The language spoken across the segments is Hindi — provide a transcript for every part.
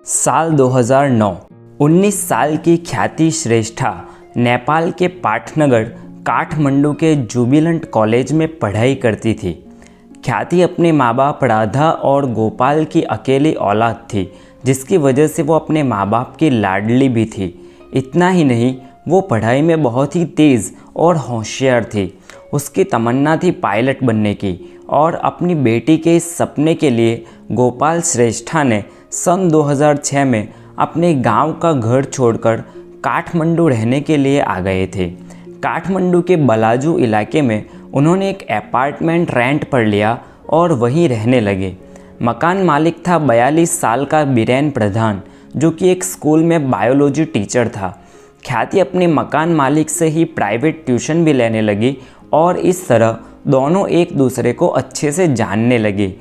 साल 2009। 19 साल की ख्याति श्रेष्ठा नेपाल के पाटनगर काठमांडू के जुबिलेंट कॉलेज में पढ़ाई करती थी। ख्याति अपने माँ बाप राधा और गोपाल की अकेली औलाद थी, जिसकी वजह से वो अपने माँ बाप की लाडली भी थी। इतना ही नहीं, वो पढ़ाई में बहुत ही तेज़ और होशियार थी। उसकी तमन्ना थी पायलट बनने की और अपनी बेटी के इस सपने के लिए गोपाल श्रेष्ठा ने सन 2006 में अपने गांव का घर छोड़कर काठमांडू रहने के लिए आ गए थे। काठमांडू के बलाजू इलाके में उन्होंने एक अपार्टमेंट रेंट पर लिया और वहीं रहने लगे। मकान मालिक था 42 साल का बीरेन प्रधान, जो कि एक स्कूल में बायोलॉजी टीचर था। ख्याति अपने मकान मालिक से ही प्राइवेट ट्यूशन भी लेने लगी और इस तरह दोनों एक दूसरे को अच्छे से जानने लगे।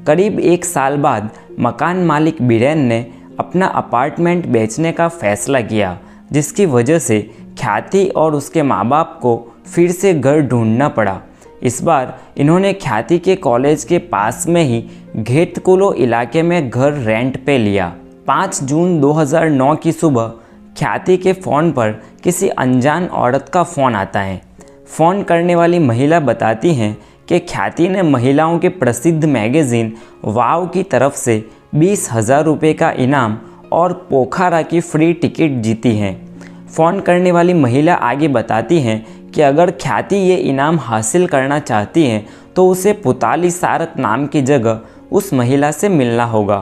करीब 1 साल बाद मकान मालिक बीरेन ने अपना अपार्टमेंट बेचने का फैसला किया, जिसकी वजह से ख्याति और उसके माँ बाप को फिर से घर ढूंढना पड़ा। इस बार इन्होंने ख्याति के कॉलेज के पास में ही घेतकुलो इलाके में घर रेंट पे लिया। 5 जून 2009 की सुबह ख्याति के फ़ोन पर किसी अनजान औरत का फ़ोन आता है। फ़ोन करने वाली महिला बताती हैं कि ख्याति ने महिलाओं के प्रसिद्ध मैगज़ीन वाव की तरफ से 20,000 रुपये का इनाम और पोखरा की फ्री टिकट जीती हैं। फ़ोन करने वाली महिला आगे बताती हैं कि अगर ख्याति ये इनाम हासिल करना चाहती हैं तो उसे पुताली सारक नाम की जगह उस महिला से मिलना होगा।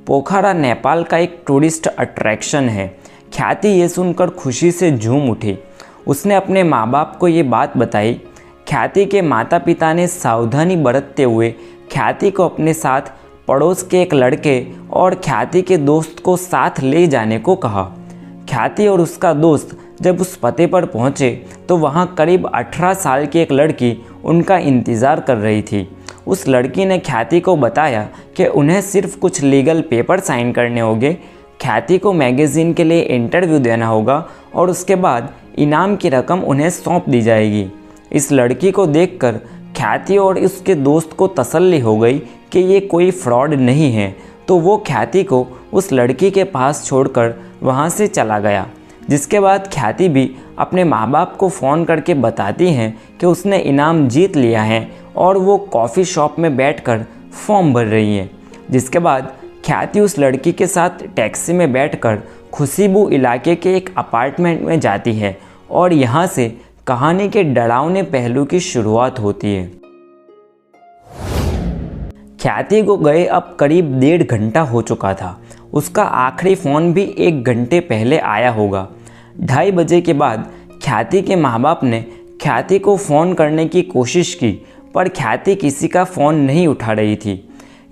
पोखरा नेपाल का एक टूरिस्ट अट्रैक्शन है। ख्याति ये सुनकर खुशी से झूम उठी। उसने अपने माँ बाप को ये बात बताई। ख्याति के माता पिता ने सावधानी बरतते हुए ख्याति को अपने साथ पड़ोस के एक लड़के और ख्याति के दोस्त को साथ ले जाने को कहा। ख्याति और उसका दोस्त जब उस पते पर पहुंचे तो वहां करीब 18 साल की एक लड़की उनका इंतज़ार कर रही थी। उस लड़की ने ख्याति को बताया कि उन्हें सिर्फ कुछ लीगल पेपर साइन करने होंगे, ख्याति को मैगज़ीन के लिए इंटरव्यू देना होगा और उसके बाद इनाम की रकम उन्हें सौंप दी जाएगी। इस लड़की को देखकर ख्याति और उसके दोस्त को तसल्ली हो गई कि ये कोई फ्रॉड नहीं है, तो वो ख्याति को उस लड़की के पास छोड़कर वहाँ से चला गया। जिसके बाद ख्याति भी अपने माँ बाप को फ़ोन करके बताती हैं कि उसने इनाम जीत लिया है और वो कॉफ़ी शॉप में बैठकर फॉर्म भर रही है। जिसके बाद ख्याति उस लड़की के साथ टैक्सी में बैठकर खुशीबू इलाके के एक अपार्टमेंट में जाती है और यहाँ से कहानी के डरावने पहलू की शुरुआत होती है। ख्याति को गए अब करीब 1.5 घंटा हो चुका था। उसका आखिरी फ़ोन भी 1 घंटे पहले आया होगा। 2:30 बजे के बाद ख्याति के माँ बाप ने ख्याति को फ़ोन करने की कोशिश की, पर ख्याति किसी का फ़ोन नहीं उठा रही थी।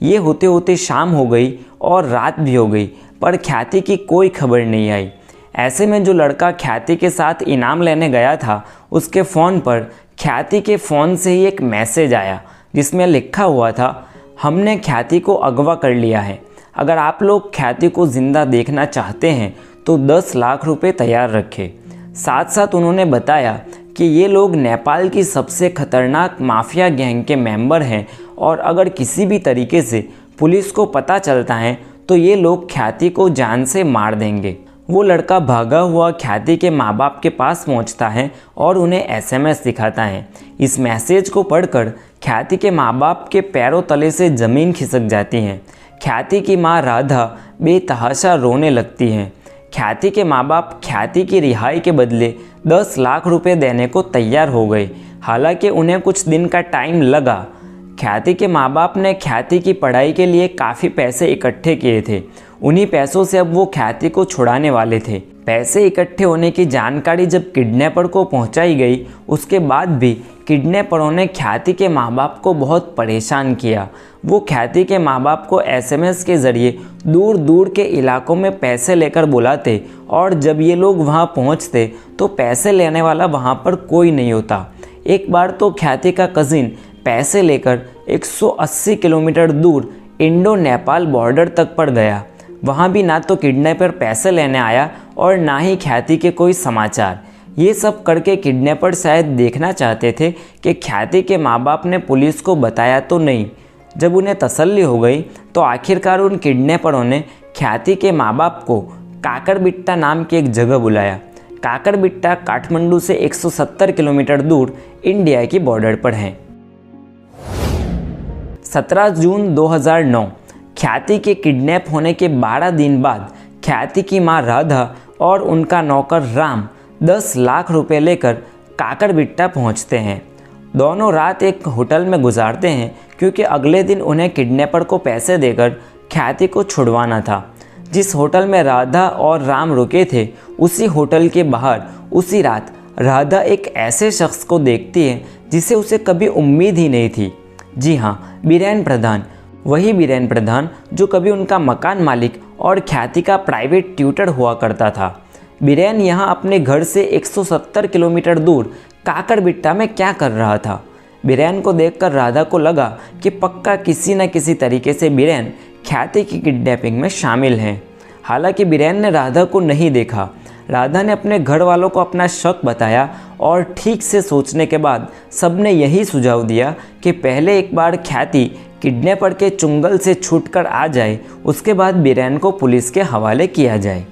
ये होते होते शाम हो गई और रात भी हो गई, पर ख्याति की कोई खबर नहीं आई। ऐसे में जो लड़का ख्याति के साथ इनाम लेने गया था, उसके फ़ोन पर ख्याति के फ़ोन से ही एक मैसेज आया, जिसमें लिखा हुआ था, हमने ख्याति को अगवा कर लिया है। अगर आप लोग ख्याति को ज़िंदा देखना चाहते हैं तो 10 लाख रुपए तैयार रखें। साथ साथ उन्होंने बताया कि ये लोग नेपाल की सबसे खतरनाक माफिया गैंग के मेंबर हैं और अगर किसी भी तरीके से पुलिस को पता चलता है तो ये लोग ख्याति को जान से मार देंगे। वो लड़का भागा हुआ ख्याति के माँ बाप के पास पहुंचता है और उन्हें SMS दिखाता है। इस मैसेज को पढ़कर ख्याति के माँ बाप के पैरों तले से ज़मीन खिसक जाती है। ख्याति की माँ राधा बेतहाशा रोने लगती हैं। ख्याति के माँ बाप ख्याति की रिहाई के बदले 10 लाख रुपए देने को तैयार हो गए। हालांकि उन्हें कुछ दिन का टाइम लगा। ख्याति के माँ बाप ने ख्याति की पढ़ाई के लिए काफ़ी पैसे इकट्ठे किए थे। उन्हीं पैसों से अब वो ख्याति को छुड़ाने वाले थे। पैसे इकट्ठे होने की जानकारी जब किडनैपर को पहुंचाई गई, उसके बाद भी किडनैपरों ने ख्याति के माँ बाप को बहुत परेशान किया। वो ख्याति के माँ बाप को SMS के ज़रिए दूर दूर के इलाकों में पैसे लेकर बुलाते और जब ये लोग वहाँ पहुँचते तो पैसे लेने वाला वहाँ पर कोई नहीं होता। एक बार तो ख्याति का कज़िन पैसे लेकर 180 किलोमीटर दूर इंडो नेपाल बॉर्डर तक पड़ गया। वहाँ भी ना तो किडनैपर पैसे लेने आया और ना ही ख्याति के कोई समाचार। ये सब करके किडनैपर शायद देखना चाहते थे कि ख्याति के माँ बाप ने पुलिस को बताया तो नहीं। जब उन्हें तसल्ली हो गई तो आखिरकार उन किडनैपरों ने ख्याति के माँ बाप को काकरबिट्टा नाम की एक जगह बुलाया। काकरबिट्टा काठमांडू से 170 किलोमीटर दूर इंडिया की बॉर्डर पर है। 17 जून 2009 ख्याति के किडनैप होने के 12 दिन बाद ख्याति की मां राधा और उनका नौकर राम 10 लाख रुपए लेकर काकरबिट्टा पहुंचते हैं। दोनों रात एक होटल में गुजारते हैं क्योंकि अगले दिन उन्हें किडनैपर को पैसे देकर ख्याति को छुड़वाना था। जिस होटल में राधा और राम रुके थे उसी होटल के बाहर उसी रात राधा एक ऐसे शख्स को देखती है जिसे उसे कभी उम्मीद ही नहीं थी। जी हाँ, बीरेन प्रधान, वही बीरेन प्रधान जो कभी उनका मकान मालिक और ख्याति का प्राइवेट ट्यूटर हुआ करता था। बीरेन यहाँ अपने घर से 170 किलोमीटर दूर काकरबिट्टा में क्या कर रहा था? बीरेन को देखकर राधा को लगा कि पक्का किसी न किसी तरीके से बीरेन ख्याति की किडनैपिंग में शामिल हैं। हालांकि बीरेन ने राधा को नहीं देखा। राधा ने अपने घर वालों को अपना शक बताया और ठीक से सोचने के बाद सबने यही सुझाव दिया कि पहले एक बार ख्याति किडनैपर के चुंगल से छूटकर आ जाए, उसके बाद बीरेन को पुलिस के हवाले किया जाए।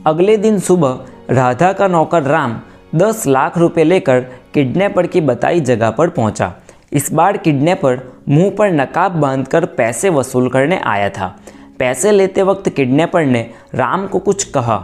अगले दिन सुबह राधा का नौकर राम 10 लाख रुपए लेकर किडनैपर की बताई जगह पर पहुंचा। इस बार किडनैपर मुंह पर नकाब बांधकर पैसे वसूल करने आया था। पैसे लेते वक्त किडनैपर ने राम को कुछ कहा,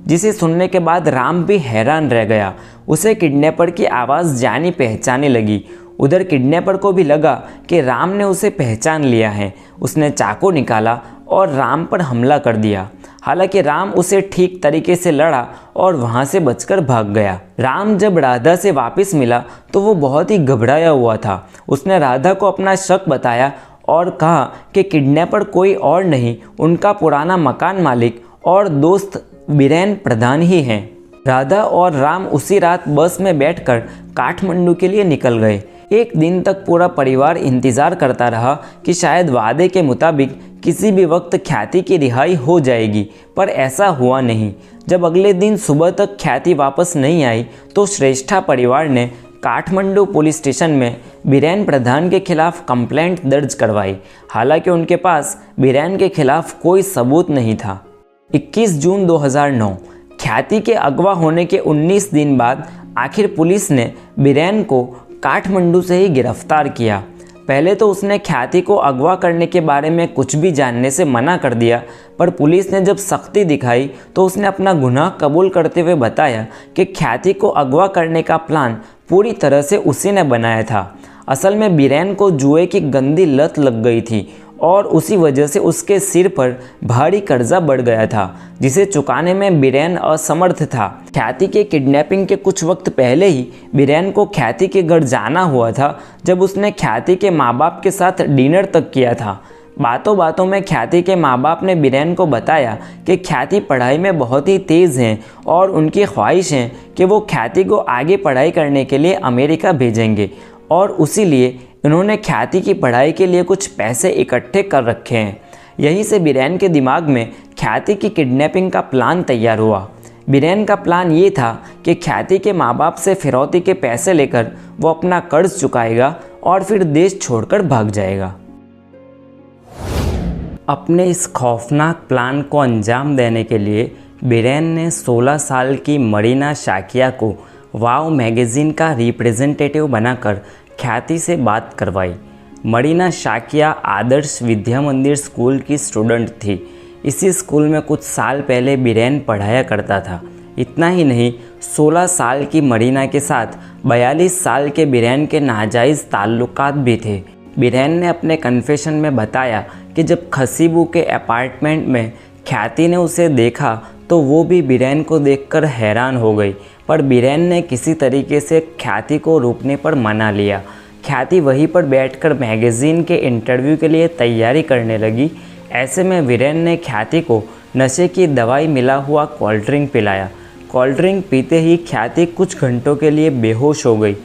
जिसे सुनने के बाद राम भी हैरान रह गया। उसे किडनैपर की आवाज़ जानी पहचानी लगी। उधर किडनैपर को भी लगा कि राम ने उसे पहचान लिया है। उसने चाकू निकाला और राम पर हमला कर दिया। हालांकि राम उसे ठीक तरीके से लड़ा और वहां से बचकर भाग गया। राम जब राधा से वापस मिला तो वो बहुत ही घबराया हुआ था। उसने राधा को अपना शक बताया और कहा कि किडनैपर कोई और नहीं, उनका पुराना मकान मालिक और दोस्त बीरेन प्रधान ही हैं। राधा और राम उसी रात बस में बैठकर काठमांडू के लिए निकल गए। एक दिन तक पूरा परिवार इंतज़ार करता रहा कि शायद वादे के मुताबिक किसी भी वक्त ख्याति की रिहाई हो जाएगी, पर ऐसा हुआ नहीं। जब अगले दिन सुबह तक ख्याति वापस नहीं आई तो श्रेष्ठा परिवार ने काठमांडू पुलिस स्टेशन में बीरेन प्रधान के खिलाफ कंप्लेंट दर्ज करवाई। हालांकि उनके पास बीरेन के खिलाफ कोई सबूत नहीं था। 21 जून 2009 ख्याति के अगवा होने के 19 दिन बाद आखिर पुलिस ने बीरेन को काठमांडू से ही गिरफ्तार किया। पहले तो उसने ख्याति को अगवा करने के बारे में कुछ भी जानने से मना कर दिया, पर पुलिस ने जब सख्ती दिखाई तो उसने अपना गुनाह कबूल करते हुए बताया कि ख्याति को अगवा करने का प्लान पूरी तरह से उसी ने बनाया था। असल में बीरेन को जुए की गंदी लत लग गई थी और उसी वजह से उसके सिर पर भारी कर्जा बढ़ गया था, जिसे चुकाने में बीरेन असमर्थ था। ख्याति के किडनैपिंग के कुछ वक्त पहले ही बीरेन को ख्याति के घर जाना हुआ था, जब उसने ख्याति के माँ बाप के साथ डिनर तक किया था। बातों बातों में ख्याति के माँ बाप ने बीरेन को बताया कि ख्याति पढ़ाई में बहुत ही तेज़ हैं और उनकी ख्वाहिश है कि वो ख्याति को आगे पढ़ाई करने के लिए अमेरिका भेजेंगे, और उसी लिए उन्होंने ख्याति की पढ़ाई के लिए कुछ पैसे इकट्ठे कर रखे हैं। यहीं से बीरेन के दिमाग में ख्याति की किडनैपिंग का प्लान तैयार हुआ। बीरेन का प्लान ये था कि ख्याति के माँ बाप से फिरौती के पैसे लेकर वो अपना कर्ज चुकाएगा और फिर देश छोड़कर भाग जाएगा। अपने इस खौफनाक प्लान को अंजाम देने के लिए बीरेन ने 16 साल की मरीना शाकिया को वाव मैगज़ीन का रिप्रेजेंटेटिव बनाकर ख्याति से बात करवाई। मरीना शाकिया आदर्श विद्या मंदिर स्कूल की स्टूडेंट थी। इसी स्कूल में कुछ साल पहले बीरेन पढ़ाया करता था। इतना ही नहीं, 16 साल की मरीना के साथ 42 साल के बीरेन के नाजायज़ ताल्लुकात भी थे। बीरेन ने अपने कन्फेशन में बताया कि जब खसीबू के अपार्टमेंट में ख्याति ने उसे देखा तो वो भी बीरेन को देखकर हैरान हो गई, पर बीरेन ने किसी तरीके से ख्याति को रोकने पर मना लिया। ख्याति वहीं पर बैठकर मैगज़ीन के इंटरव्यू के लिए तैयारी करने लगी। ऐसे में बीरेन ने ख्याति को नशे की दवाई मिला हुआ कोल्ड ड्रिंक पिलाया। कोल्ड ड्रिंक पीते ही ख्याति कुछ घंटों के लिए बेहोश हो गई।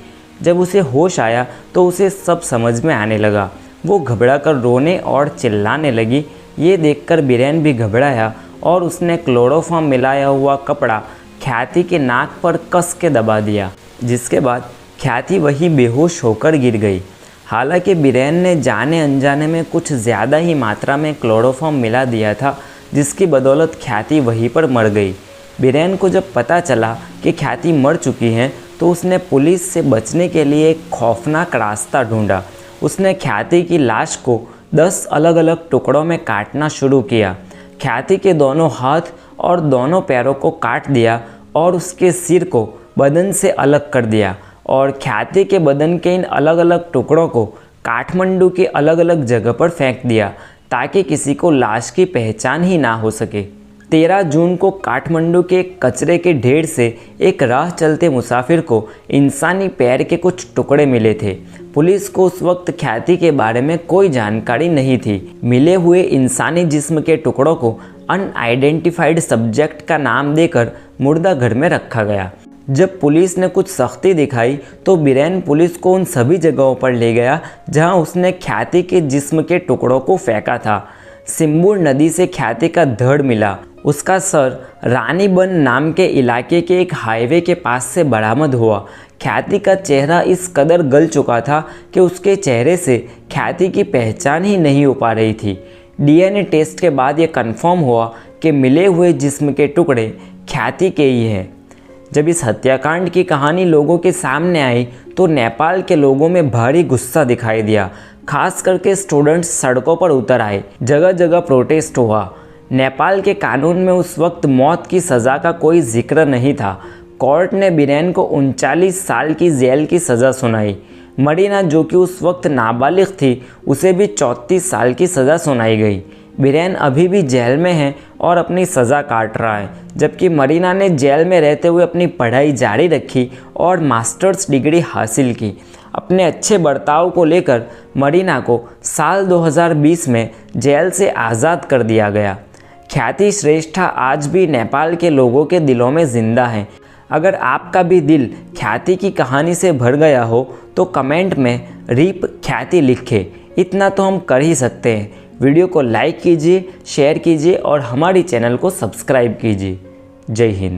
जब उसे होश आया तो उसे सब समझ में आने लगा। वो घबराकर रोने और चिल्लाने लगी। ये देखकर बीरेन भी घबराया और उसने क्लोरोफॉर्म मिलाया हुआ कपड़ा ख्याति के नाक पर कस के दबा दिया, जिसके बाद ख्याति वही बेहोश होकर गिर गई। हालांकि बीरेन ने जाने अनजाने में कुछ ज़्यादा ही मात्रा में क्लोरोफॉर्म मिला दिया था, जिसकी बदौलत ख्याति वहीं पर मर गई। बीरेन को जब पता चला कि ख्याति मर चुकी हैं तो उसने पुलिस से बचने के लिए एक खौफनाक रास्ता ढूंढा। उसने ख्याति की लाश को 10 अलग अलग टुकड़ों में काटना शुरू किया। ख्याति के दोनों हाथ और दोनों पैरों को काट दिया और उसके सिर को बदन से अलग कर दिया और ख्याति के बदन के इन अलग अलग टुकड़ों को काठमांडू के अलग अलग जगह पर फेंक दिया ताकि किसी को लाश की पहचान ही ना हो सके। 13 जून को काठमांडू के कचरे के ढेर से एक राह चलते मुसाफिर को इंसानी पैर के कुछ टुकड़े मिले थे। पुलिस को उस वक्त ख्याति के बारे में कोई जानकारी नहीं थी। मिले हुए इंसानी जिस्म के टुकड़ों को अनआइडेंटिफाइड सब्जेक्ट का नाम देकर मुर्दा घर में रखा गया। जब पुलिस ने कुछ सख्ती दिखाई तो बीरेन पुलिस को उन सभी जगहों पर ले गया जहां उसने ख्याति के जिस्म के टुकड़ों को फेंका था। सिम्बुर नदी से ख्याति का धड़ मिला। उसका सर रानीबन नाम के इलाके के एक हाईवे के पास से बरामद हुआ। ख्याति का चेहरा इस कदर गल चुका था कि उसके चेहरे से ख्याति की पहचान ही नहीं हो पा रही थी। डीएनए टेस्ट के बाद ये कंफर्म हुआ कि मिले हुए जिस्म के टुकड़े ख्याति के ही हैं। जब इस हत्याकांड की कहानी लोगों के सामने आई तो नेपाल के लोगों में भारी गुस्सा दिखाई दिया। खास करके स्टूडेंट्स सड़कों पर उतर आए। जगह जगह प्रोटेस्ट हुआ। नेपाल के कानून में उस वक्त मौत की सज़ा का कोई जिक्र नहीं था। कोर्ट ने बीरेन को 39 साल की जेल की सज़ा सुनाई। मरीना, जो कि उस वक्त नाबालिग थी, उसे भी 34 साल की सज़ा सुनाई गई। बीरेन अभी भी जेल में है और अपनी सज़ा काट रहा है, जबकि मरीना ने जेल में रहते हुए अपनी पढ़ाई जारी रखी और मास्टर्स डिग्री हासिल की। अपने अच्छे बर्ताव को लेकर मरीना को साल 2020 में जेल से आज़ाद कर दिया गया। ख्याति श्रेष्ठा आज भी नेपाल के लोगों के दिलों में ज़िंदा है। अगर आपका भी दिल ख्याति की कहानी से भर गया हो तो कमेंट में रिप ख्याति लिखें। इतना तो हम कर ही सकते हैं। वीडियो को लाइक कीजिए, शेयर कीजिए और हमारी चैनल को सब्सक्राइब कीजिए। जय हिंद।